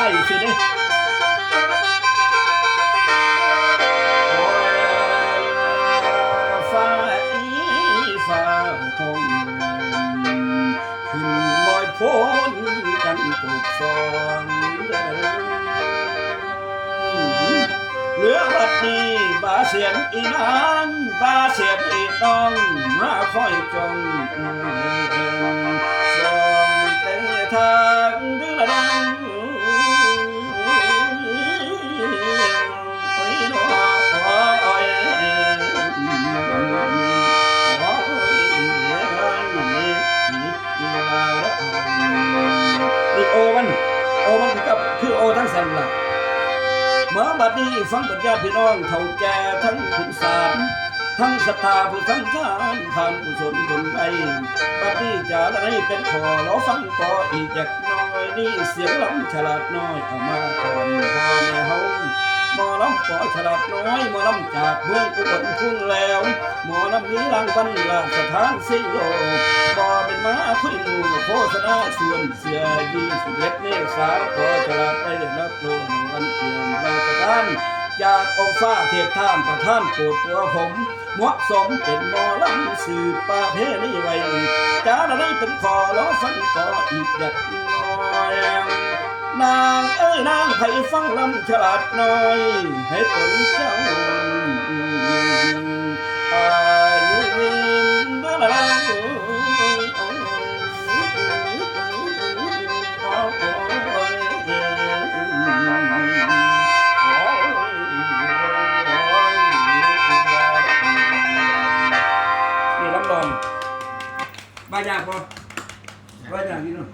ายสิเนี่ยฟ้าฟ้าคงขึ้นลอยพ้นกันตุกซองเหลือวัดนี้บาเสียนอีนางบาเสียนอีต้องมาคอยจงส่องเตะทางดื้อละดังโอ้ยน้อยนี่โอมันกับคือโอทั้งสันละเมื่อบัดนี้ฟังปัญญาพี่น้องเท่าแก่ทั้งขุนศาลทั้งศรัทธาผู้สังฆานผ่านกุศลบุญไปบัดนี้จะได้เป็นขอเราฟังต่ออีกจักน้อยนี่เสียงลำฉลาดน้อยเอามาก่อนพ่อแม่เฮาหมอลำปอฉลาดน้อยหมอลำจากเมืองอุบลพุ่งแล้วหมอลำนี้รางวัลราชทานสิโลบ่เป็นมาคุยหมู่โฆษณาส่วนเสีย21 เมษายนขอฉลาดได้รับโลรางวัลเกียรติราชทานจากองค์ฟ้าเทพท่านประท่านโปรดตัวผมเหมาะสมเป็นหมอลำสืบประเพณีไว้จะได้เป็นขอล้อฟังต่ออีกจักน้อยนางเอ้ยนางไผ่ฟังลำฉลาดน้อยให้ตนเจ้าอายุยืนเมื่อไรนี่ลำลองบ้ายากปะบ้ายากนี่เนาะ